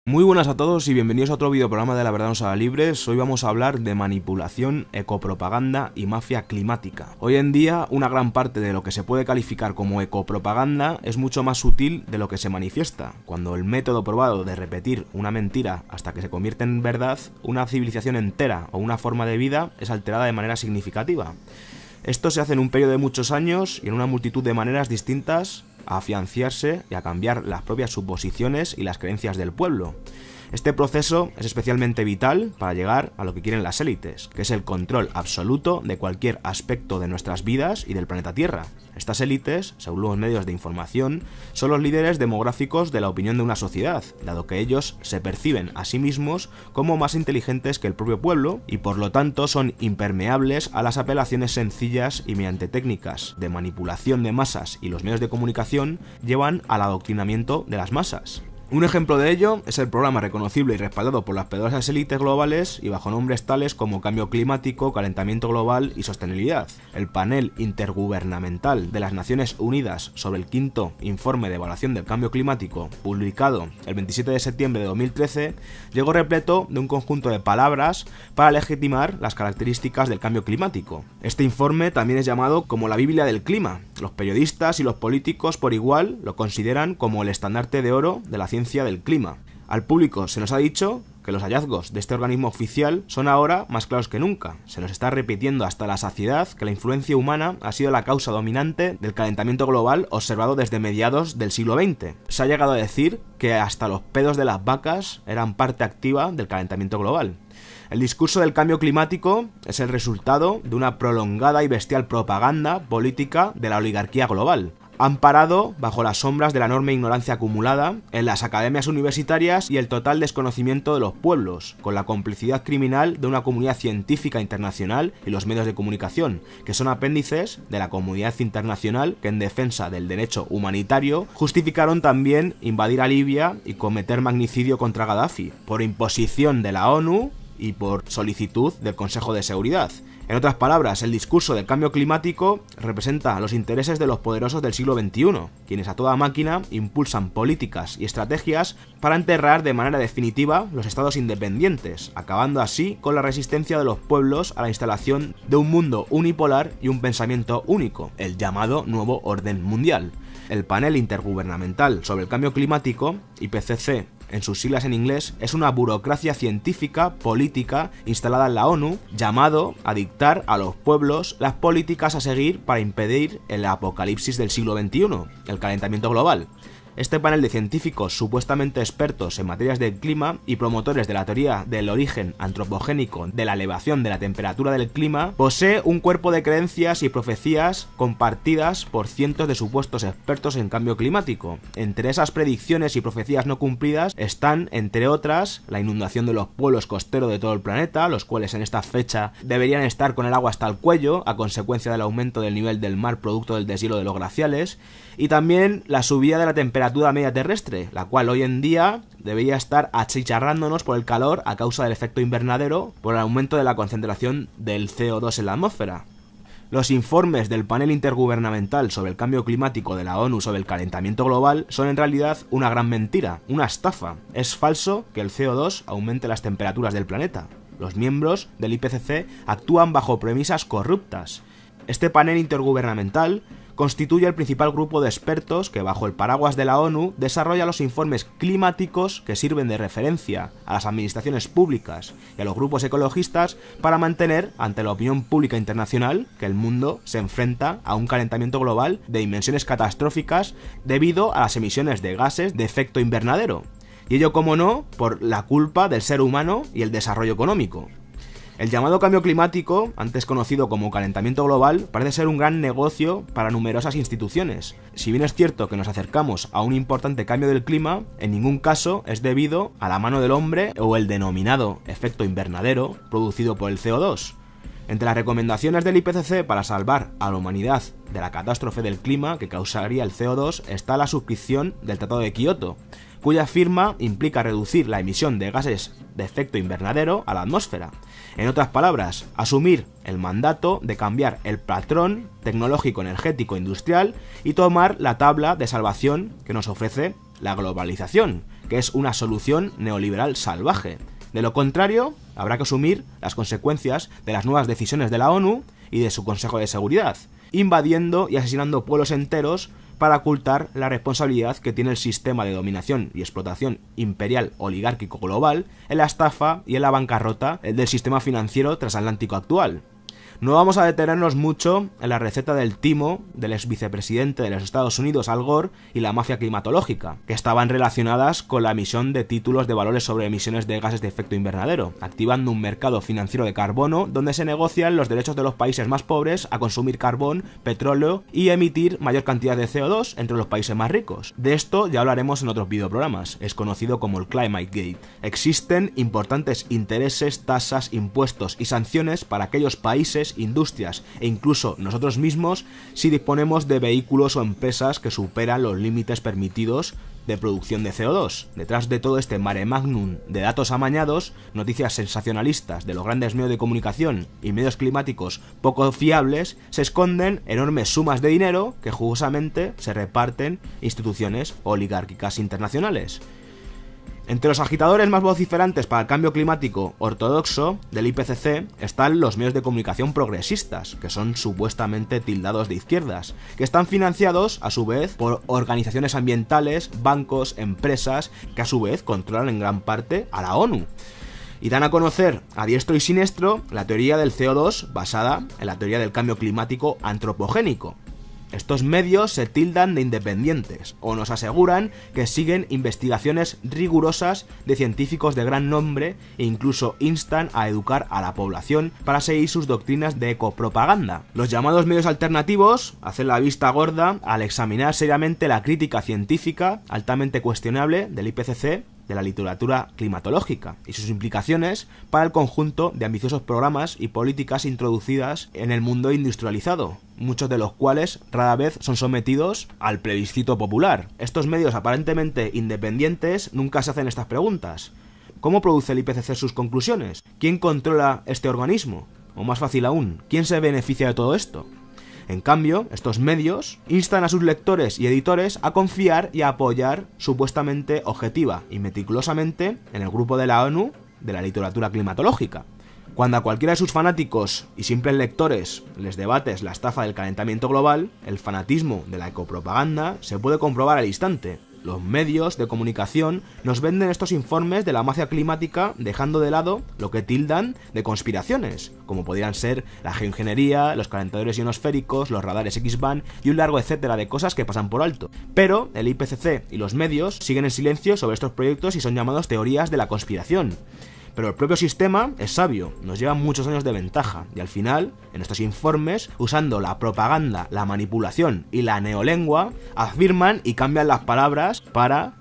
Muy buenas a todos y bienvenidos a otro videoprograma de La Verdad Nos Hará Libres. Hoy vamos a hablar de manipulación, ecopropaganda y mafia climática. Hoy en día, una gran parte de lo que se puede calificar como ecopropaganda es mucho más sutil de lo que se manifiesta. Cuando el método probado de repetir una mentira hasta que se convierte en verdad, una civilización entera o una forma de vida es alterada de manera significativa. Esto se hace en un periodo de muchos años y en una multitud de maneras distintas a afianzarse y a cambiar las propias suposiciones y las creencias del pueblo. Este proceso es especialmente vital para llegar a lo que quieren las élites, que es el control absoluto de cualquier aspecto de nuestras vidas y del planeta Tierra. Estas élites, según los medios de información, son los líderes demográficos de la opinión de una sociedad, dado que ellos se perciben a sí mismos como más inteligentes que el propio pueblo y por lo tanto son impermeables a las apelaciones sencillas y mediante técnicas de manipulación de masas y los medios de comunicación llevan al adoctrinamiento de las masas. Un ejemplo de ello es el programa reconocible y respaldado por las poderosas élites globales y bajo nombres tales como cambio climático, calentamiento global y sostenibilidad. El panel intergubernamental de las Naciones Unidas sobre el quinto informe de evaluación del cambio climático, publicado el 27 de septiembre de 2013, llegó repleto de un conjunto de palabras para legitimar las características del cambio climático. Este informe también es llamado como la Biblia del clima. Los periodistas y los políticos por igual lo consideran como el estandarte de oro de la ciencia del clima. Al público se nos ha dicho que los hallazgos de este organismo oficial son ahora más claros que nunca. Se nos está repitiendo hasta la saciedad que la influencia humana ha sido la causa dominante del calentamiento global observado desde mediados del siglo XX. Se ha llegado a decir que hasta los pedos de las vacas eran parte activa del calentamiento global. El discurso del cambio climático es el resultado de una prolongada y bestial propaganda política de la oligarquía global, amparado bajo las sombras de la enorme ignorancia acumulada en las academias universitarias y el total desconocimiento de los pueblos, con la complicidad criminal de una comunidad científica internacional y los medios de comunicación, que son apéndices de la comunidad internacional que en defensa del derecho humanitario justificaron también invadir a Libia y cometer magnicidio contra Gaddafi, por imposición de la ONU y por solicitud del Consejo de Seguridad. En otras palabras, el discurso del cambio climático representa los intereses de los poderosos del siglo XXI, quienes a toda máquina impulsan políticas y estrategias para enterrar de manera definitiva los estados independientes, acabando así con la resistencia de los pueblos a la instalación de un mundo unipolar y un pensamiento único, el llamado nuevo orden mundial. El panel intergubernamental sobre el cambio climático, IPCC, en sus siglas en inglés, es una burocracia científica, política, instalada en la ONU, llamado a dictar a los pueblos las políticas a seguir para impedir el apocalipsis del siglo XXI, el calentamiento global. Este panel de científicos supuestamente expertos en materias del clima y promotores de la teoría del origen antropogénico de la elevación de la temperatura del clima posee un cuerpo de creencias y profecías compartidas por cientos de supuestos expertos en cambio climático. Entre esas predicciones y profecías no cumplidas están, entre otras, la inundación de los pueblos costeros de todo el planeta, los cuales en esta fecha deberían estar con el agua hasta el cuello a consecuencia del aumento del nivel del mar producto del deshielo de los glaciales, y también la subida de la temperatura media terrestre, la cual hoy en día debería estar achicharrándonos por el calor a causa del efecto invernadero por el aumento de la concentración del CO2 en la atmósfera. Los informes del panel intergubernamental sobre el cambio climático de la ONU sobre el calentamiento global son en realidad una gran mentira, una estafa. Es falso que el CO2 aumente las temperaturas del planeta. Los miembros del IPCC actúan bajo premisas corruptas. Este panel intergubernamental constituye el principal grupo de expertos que, bajo el paraguas de la ONU, desarrolla los informes climáticos que sirven de referencia a las administraciones públicas y a los grupos ecologistas para mantener ante la opinión pública internacional que el mundo se enfrenta a un calentamiento global de dimensiones catastróficas debido a las emisiones de gases de efecto invernadero. Y ello, como no, por la culpa del ser humano y el desarrollo económico. El llamado cambio climático, antes conocido como calentamiento global, parece ser un gran negocio para numerosas instituciones. Si bien es cierto que nos acercamos a un importante cambio del clima, en ningún caso es debido a la mano del hombre o el denominado efecto invernadero producido por el CO2. Entre las recomendaciones del IPCC para salvar a la humanidad de la catástrofe del clima que causaría el CO2 está la suscripción del Tratado de Kioto, cuya firma implica reducir la emisión de gases de efecto invernadero a la atmósfera. En otras palabras, asumir el mandato de cambiar el patrón tecnológico, energético, industrial y tomar la tabla de salvación que nos ofrece la globalización, que es una solución neoliberal salvaje. De lo contrario, habrá que asumir las consecuencias de las nuevas decisiones de la ONU y de su Consejo de Seguridad, invadiendo y asesinando pueblos enteros para ocultar la responsabilidad que tiene el sistema de dominación y explotación imperial oligárquico global en la estafa y en la bancarrota del sistema financiero transatlántico actual. No vamos a detenernos mucho en la receta del timo del ex vicepresidente de los Estados Unidos, Al Gore, y la mafia climatológica, que estaban relacionadas con la emisión de títulos de valores sobre emisiones de gases de efecto invernadero, activando un mercado financiero de carbono donde se negocian los derechos de los países más pobres a consumir carbón, petróleo y emitir mayor cantidad de CO2 entre los países más ricos. De esto ya hablaremos en otros videoprogramas, es conocido como el Climate Gate. Existen importantes intereses, tasas, impuestos y sanciones para aquellos países, industrias e incluso nosotros mismos si disponemos de vehículos o empresas que superan los límites permitidos de producción de CO2. Detrás de todo este mare magnum de datos amañados, noticias sensacionalistas de los grandes medios de comunicación y medios climáticos poco fiables, se esconden enormes sumas de dinero que jugosamente se reparten instituciones oligárquicas internacionales. Entre los agitadores más vociferantes para el cambio climático ortodoxo del IPCC están los medios de comunicación progresistas, que son supuestamente tildados de izquierdas, que están financiados a su vez por organizaciones ambientales, bancos, empresas, que a su vez controlan en gran parte a la ONU. Y dan a conocer a diestro y siniestro la teoría del CO2 basada en la teoría del cambio climático antropogénico. Estos medios se tildan de independientes o nos aseguran que siguen investigaciones rigurosas de científicos de gran nombre e incluso instan a educar a la población para seguir sus doctrinas de ecopropaganda. Los llamados medios alternativos hacen la vista gorda al examinar seriamente la crítica científica altamente cuestionable del IPCC, de la literatura climatológica y sus implicaciones para el conjunto de ambiciosos programas y políticas introducidas en el mundo industrializado, muchos de los cuales rara vez son sometidos al plebiscito popular. Estos medios aparentemente independientes nunca se hacen estas preguntas. ¿Cómo produce el IPCC sus conclusiones? ¿Quién controla este organismo? O más fácil aún, ¿quién se beneficia de todo esto? En cambio, estos medios instan a sus lectores y editores a confiar y a apoyar supuestamente objetiva y meticulosamente en el grupo de la ONU de la literatura climatológica. Cuando a cualquiera de sus fanáticos y simples lectores les debates la estafa del calentamiento global, el fanatismo de la ecopropaganda se puede comprobar al instante. Los medios de comunicación nos venden estos informes de la mafia climática dejando de lado lo que tildan de conspiraciones, como podrían ser la geoingeniería, los calentadores ionosféricos, los radares X-band y un largo etcétera de cosas que pasan por alto. Pero el IPCC y los medios siguen en silencio sobre estos proyectos y son llamados teorías de la conspiración. Pero el propio sistema es sabio, nos lleva muchos años de ventaja, y al final, en estos informes, usando la propaganda, la manipulación y la neolengua, afirman y cambian las palabras para,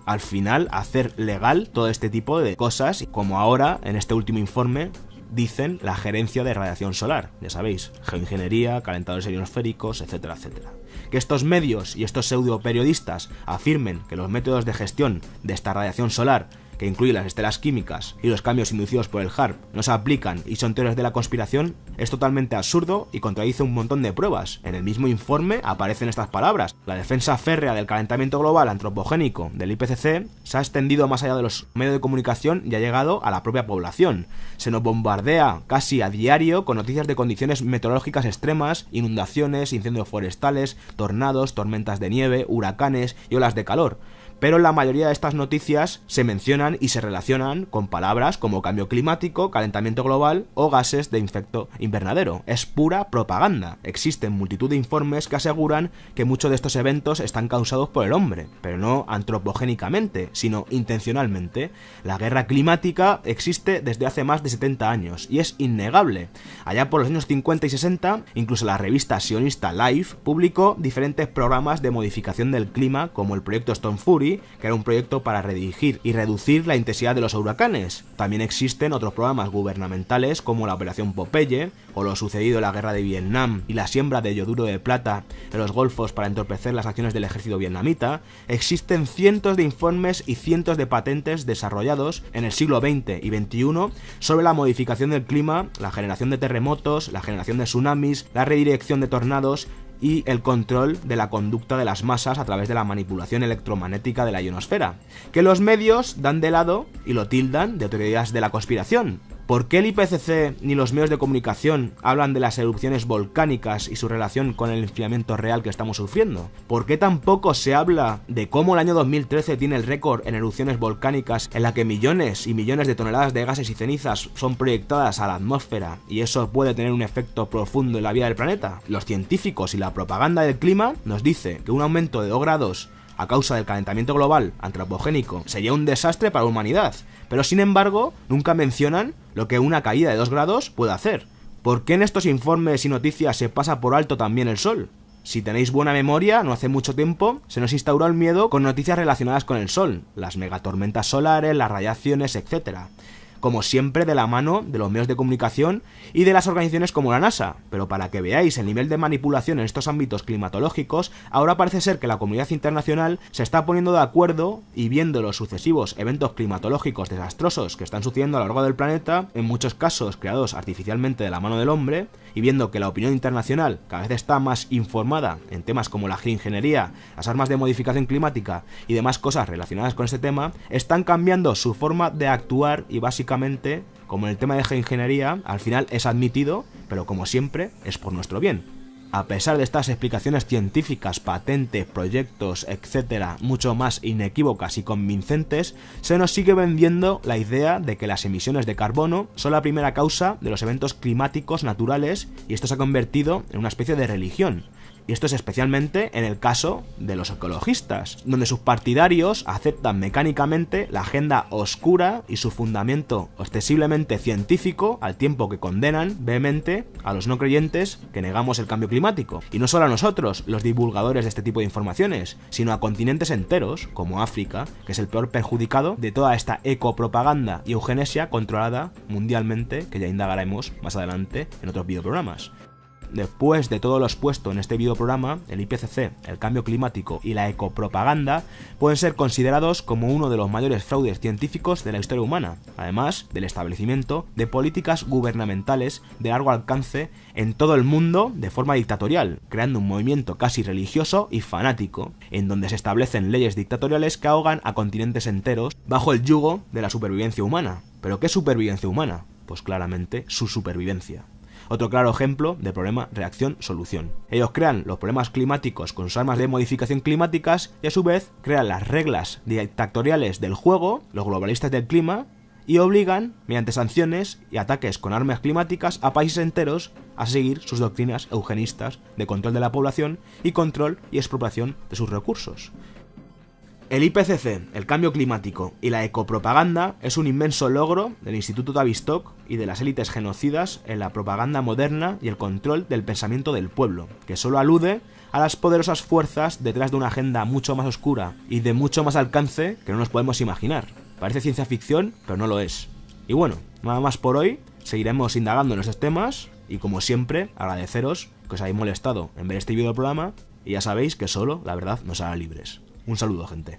al final, hacer legal todo este tipo de cosas, como ahora, en este último informe, dicen la gerencia de radiación solar, ya sabéis, geoingeniería, calentadores ionosféricos, etcétera, etcétera. Que estos medios y estos pseudo periodistas afirmen que los métodos de gestión de esta radiación solar, que incluye las estelas químicas y los cambios inducidos por el HAARP, no se aplican y son teorías de la conspiración, es totalmente absurdo y contradice un montón de pruebas. En el mismo informe aparecen estas palabras. La defensa férrea del calentamiento global antropogénico del IPCC se ha extendido más allá de los medios de comunicación y ha llegado a la propia población. Se nos bombardea casi a diario con noticias de condiciones meteorológicas extremas, inundaciones, incendios forestales, tornados, tormentas de nieve, huracanes y olas de calor. Pero la mayoría de estas noticias se mencionan y se relacionan con palabras como cambio climático, calentamiento global o gases de efecto invernadero. Es pura propaganda. Existen multitud de informes que aseguran que muchos de estos eventos están causados por el hombre, pero no antropogénicamente, sino intencionalmente. La guerra climática existe desde hace más de 70 años y es innegable. Allá por los años 50 y 60, incluso la revista sionista Life publicó diferentes programas de modificación del clima como el proyecto Storm Fury, que era un proyecto para redirigir y reducir la intensidad de los huracanes. También existen otros programas gubernamentales como la Operación Popeye o lo sucedido en la guerra de Vietnam y la siembra de yoduro de plata en los golfos para entorpecer las acciones del ejército vietnamita. Existen cientos de informes y cientos de patentes desarrollados en el siglo XX y XXI sobre la modificación del clima, la generación de terremotos, la generación de tsunamis, la redirección de tornados y el control de la conducta de las masas a través de la manipulación electromagnética de la ionosfera, que los medios dan de lado y lo tildan de teorías de la conspiración. ¿Por qué el IPCC ni los medios de comunicación hablan de las erupciones volcánicas y su relación con el enfriamiento real que estamos sufriendo? ¿Por qué tampoco se habla de cómo el año 2013 tiene el récord en erupciones volcánicas en la que millones y millones de toneladas de gases y cenizas son proyectadas a la atmósfera y eso puede tener un efecto profundo en la vida del planeta? Los científicos y la propaganda del clima nos dice que un aumento de 2 grados a causa del calentamiento global antropogénico sería un desastre para la humanidad, pero sin embargo nunca mencionan lo que una caída de 2 grados puede hacer. ¿Por qué en estos informes y noticias se pasa por alto también el sol? Si tenéis buena memoria, no hace mucho tiempo se nos instauró el miedo con noticias relacionadas con el sol, las megatormentas solares, las radiaciones, etc. Como siempre de la mano de los medios de comunicación y de las organizaciones como la NASA, pero para que veáis el nivel de manipulación en estos ámbitos climatológicos, ahora parece ser que la comunidad internacional se está poniendo de acuerdo y viendo los sucesivos eventos climatológicos desastrosos que están sucediendo a lo largo del planeta, en muchos casos creados artificialmente de la mano del hombre, y viendo que la opinión internacional cada vez está más informada en temas como la geoingeniería, las armas de modificación climática y demás cosas relacionadas con este tema, están cambiando su forma de actuar y básicamente, como en el tema de geoingeniería, al final es admitido, pero como siempre, es por nuestro bien. A pesar de estas explicaciones científicas, patentes, proyectos, etcétera, mucho más inequívocas y convincentes, se nos sigue vendiendo la idea de que las emisiones de carbono son la primera causa de los eventos climáticos naturales y esto se ha convertido en una especie de religión. Y esto es especialmente en el caso de los ecologistas, donde sus partidarios aceptan mecánicamente la agenda oscura y su fundamento ostensiblemente científico, al tiempo que condenan vehemente a los no creyentes que negamos el cambio climático. Y no solo a nosotros, los divulgadores de este tipo de informaciones, sino a continentes enteros, como África, que es el peor perjudicado de toda esta ecopropaganda y eugenesia controlada mundialmente, que ya indagaremos más adelante en otros videoprogramas. Después de todo lo expuesto en este videoprograma, el IPCC, el cambio climático y la ecopropaganda pueden ser considerados como uno de los mayores fraudes científicos de la historia humana, además del establecimiento de políticas gubernamentales de largo alcance en todo el mundo de forma dictatorial, creando un movimiento casi religioso y fanático, en donde se establecen leyes dictatoriales que ahogan a continentes enteros bajo el yugo de la supervivencia humana. ¿Pero qué supervivencia humana? Pues claramente su supervivencia. Otro claro ejemplo de problema, reacción, solución. Ellos crean los problemas climáticos con sus armas de modificación climáticas y a su vez crean las reglas dictatoriales del juego, los globalistas del clima, y obligan, mediante sanciones y ataques con armas climáticas, a países enteros a seguir sus doctrinas eugenistas de control de la población y control y expropiación de sus recursos. El IPCC, el cambio climático y la ecopropaganda es un inmenso logro del Instituto Tavistock y de las élites genocidas en la propaganda moderna y el control del pensamiento del pueblo, que solo alude a las poderosas fuerzas detrás de una agenda mucho más oscura y de mucho más alcance que no nos podemos imaginar. Parece ciencia ficción, pero no lo es. Y bueno, nada más por hoy, seguiremos indagando en estos temas y como siempre, agradeceros que os hayáis molestado en ver este videoprograma y ya sabéis que solo la verdad nos hará libres. Un saludo, gente.